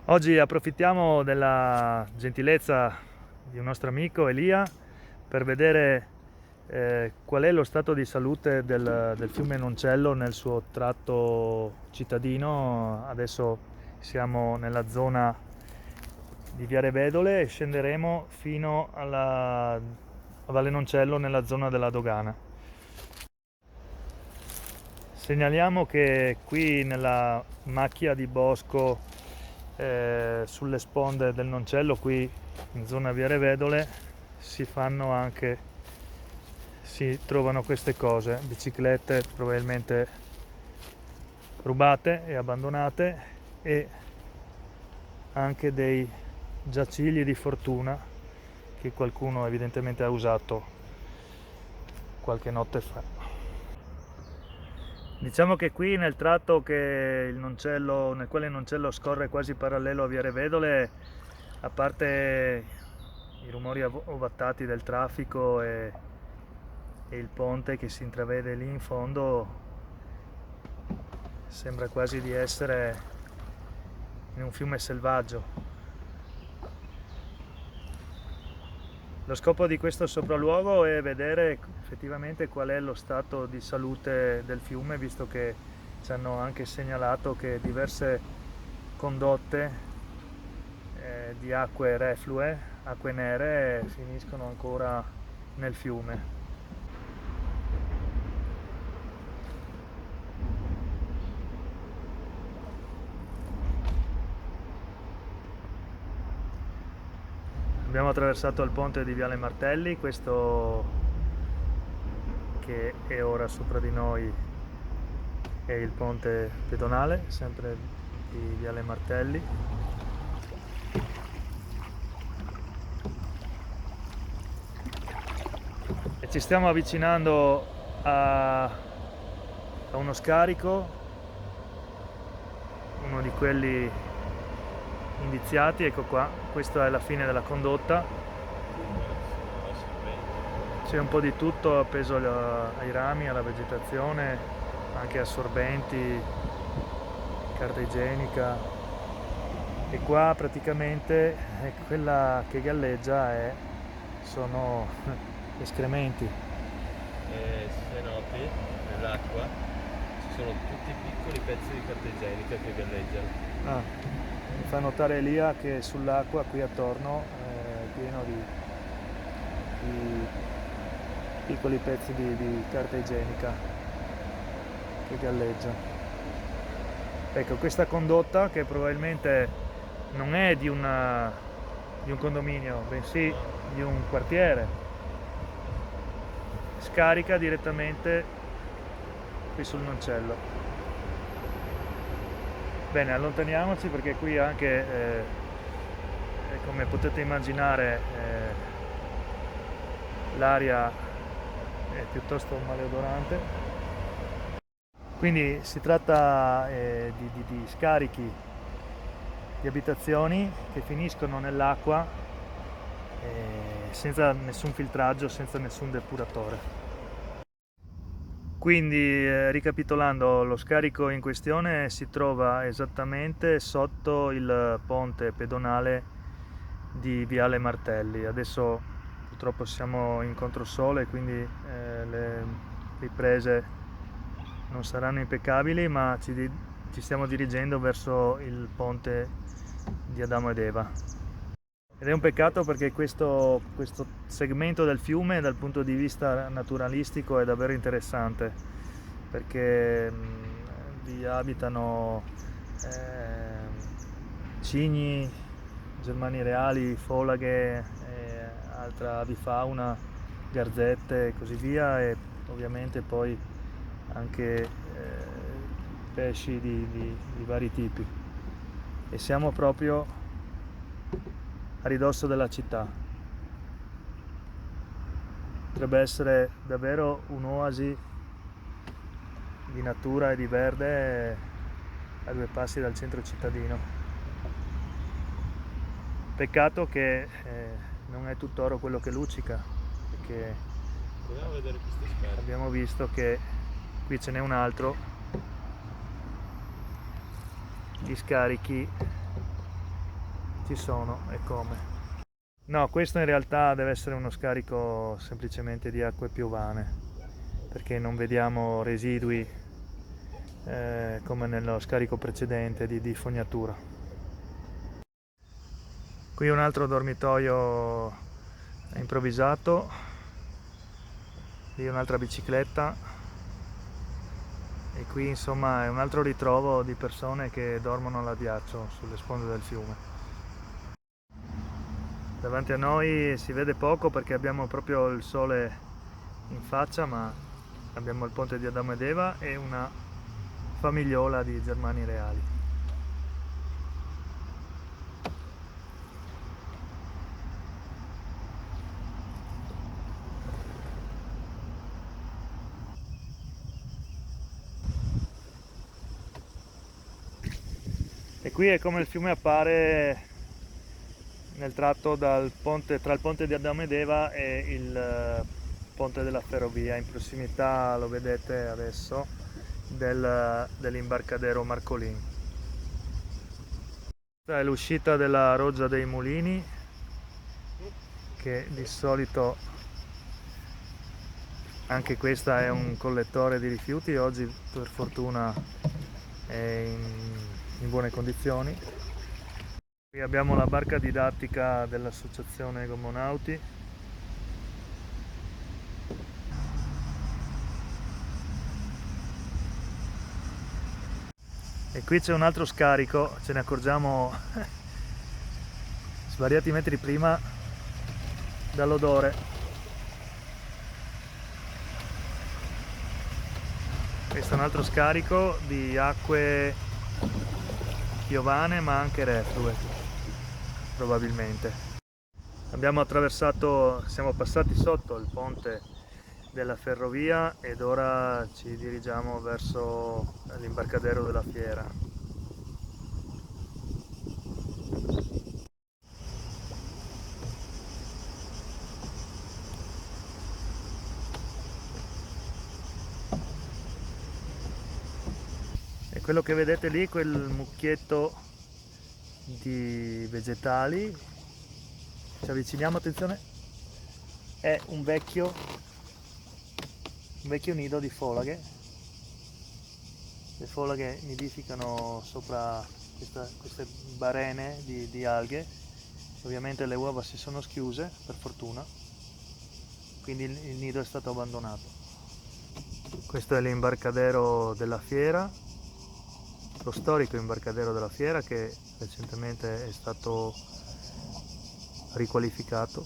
Oggi approfittiamo della gentilezza di un nostro amico Elia per vedere qual è lo stato di salute del fiume Noncello nel suo tratto cittadino. Adesso siamo nella zona di Viale Vedole e scenderemo fino a Valle Noncello nella zona della dogana. Segnaliamo che qui nella macchia di bosco sulle sponde del Noncello, qui in zona Viale Vedole, si trovano queste cose, biciclette probabilmente rubate e abbandonate, e anche dei giacigli di fortuna che qualcuno evidentemente ha usato qualche notte fa. Diciamo che qui nel tratto nel quale il Noncello scorre quasi parallelo a Viale Vedole, a parte i rumori ovattati del traffico e il ponte che si intravede lì in fondo, sembra quasi di essere in un fiume selvaggio. Lo scopo di questo sopralluogo è vedere effettivamente qual è lo stato di salute del fiume, visto che ci hanno anche segnalato che diverse condotte di acque reflue, acque nere, finiscono ancora nel fiume. Abbiamo attraversato il ponte di Viale Martelli, questo che è ora sopra di noi è il ponte pedonale, sempre di Viale Martelli. E ci stiamo avvicinando a uno scarico, uno di quelli indiziati. Ecco qua, questa è la fine della condotta, c'è un po' di tutto appeso ai rami, alla vegetazione, anche assorbenti, carta igienica, e qua praticamente quella che galleggia sono escrementi. Se noti, nell'acqua ci sono tutti piccoli pezzi di carta igienica che galleggiano. Ah, mi fa notare Elia che sull'acqua qui attorno è pieno di piccoli pezzi di carta igienica che galleggia. Ecco, questa condotta, che probabilmente non è di un condominio, bensì di un quartiere, scarica direttamente qui sul Noncello. Bene, allontaniamoci perché qui anche, come potete immaginare, l'aria è piuttosto maleodorante. Quindi si tratta di scarichi di abitazioni che finiscono nell'acqua senza nessun filtraggio, senza nessun depuratore. Quindi, ricapitolando, lo scarico in questione si trova esattamente sotto il ponte pedonale di Viale Martelli. Adesso purtroppo siamo in controsole, quindi le riprese non saranno impeccabili, ma ci stiamo dirigendo verso il ponte di Adamo ed Eva. Ed è un peccato perché questo segmento del fiume dal punto di vista naturalistico è davvero interessante, perché vi abitano cigni, germani reali, folaghe, altra avifauna, garzette e così via, e ovviamente poi anche pesci di vari tipi. E siamo proprio a ridosso della città. Potrebbe essere davvero un'oasi di natura e di verde a due passi dal centro cittadino. Peccato che non è tutt'oro quello che luccica, perché Proviamo a vedere questi scarichi. abbiamo visto che qui ce n'è un altro di scarichi ci sono e come. No, questo in realtà deve essere uno scarico semplicemente di acque piovane, perché non vediamo residui come nello scarico precedente di fognatura. Qui un altro dormitoio improvvisato, lì un'altra bicicletta, e qui insomma è un altro ritrovo di persone che dormono all'addiaccio sulle sponde del fiume. Davanti a noi si vede poco perché abbiamo proprio il sole in faccia, ma abbiamo il ponte di Adamo ed Eva e una famigliola di germani reali. E qui è come il fiume appare nel tratto tra il ponte di Adamo ed Eva e il ponte della ferrovia, in prossimità, lo vedete adesso, dell'imbarcadero Marcolin. Questa è l'uscita della Roggia dei Mulini, che di solito anche questa è un collettore di rifiuti, oggi per fortuna è in buone condizioni. Qui abbiamo la barca didattica dell'associazione Gomonauti. E qui c'è un altro scarico, ce ne accorgiamo svariati metri prima dall'odore. Questo è un altro scarico di acque piovane ma anche reflue, probabilmente. Abbiamo attraversato, siamo passati sotto il ponte della ferrovia ed ora ci dirigiamo verso l'imbarcadero della fiera. E quello che vedete lì, quel mucchietto di vegetali, ci avviciniamo, attenzione, è un vecchio nido di folaghe. Le folaghe nidificano sopra queste barene di alghe. Ovviamente le uova si sono schiuse, per fortuna, quindi il nido è stato abbandonato. Questo è l'imbarcadero della fiera, lo storico imbarcadero della fiera, che recentemente è stato riqualificato.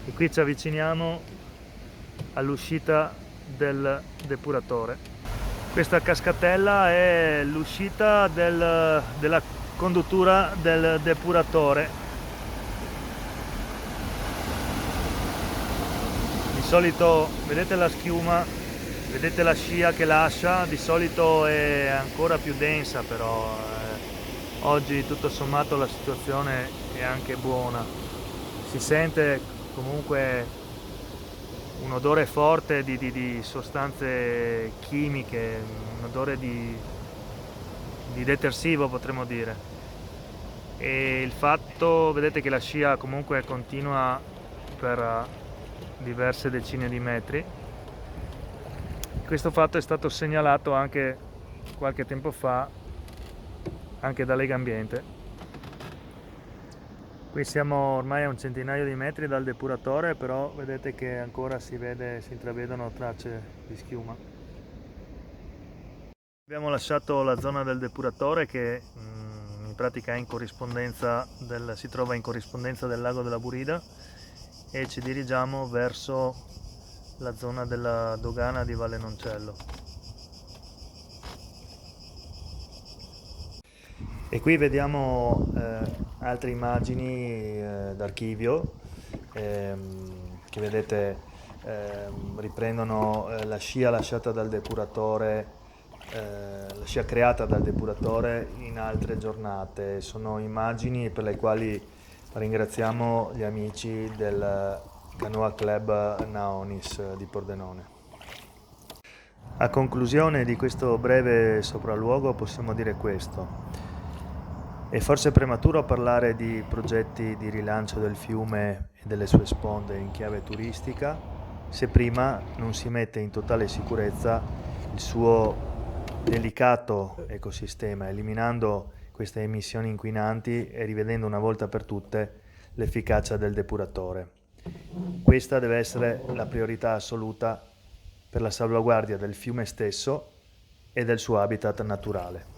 E qui ci avviciniamo all'uscita del depuratore. Questa cascatella è l'uscita della conduttura del depuratore. Di solito vedete la schiuma, vedete la scia che lascia, di solito è ancora più densa, però oggi tutto sommato la situazione è anche buona. Si sente comunque un odore forte di sostanze chimiche, un odore di detersivo, potremmo dire. E il fatto, vedete che la scia comunque continua per diverse decine di metri. Questo fatto è stato segnalato anche qualche tempo fa anche da Legambiente. Qui siamo ormai a un centinaio di metri dal depuratore, però vedete che ancora si intravedono tracce di schiuma. Abbiamo lasciato la zona del depuratore che in pratica è si trova in corrispondenza del lago della Burida, e ci dirigiamo verso la zona della dogana di Valle Noncello. E qui vediamo altre immagini d'archivio che vedete riprendono la scia lasciata dal depuratore, la scia creata dal depuratore in altre giornate. Sono immagini per le quali Ringraziamo gli amici del Canoa Club Naonis di Pordenone. A conclusione di questo breve sopralluogo possiamo dire questo. È forse prematuro parlare di progetti di rilancio del fiume e delle sue sponde in chiave turistica se prima non si mette in totale sicurezza il suo delicato ecosistema, eliminando queste emissioni inquinanti e rivedendo una volta per tutte l'efficacia del depuratore. Questa deve essere la priorità assoluta per la salvaguardia del fiume stesso e del suo habitat naturale.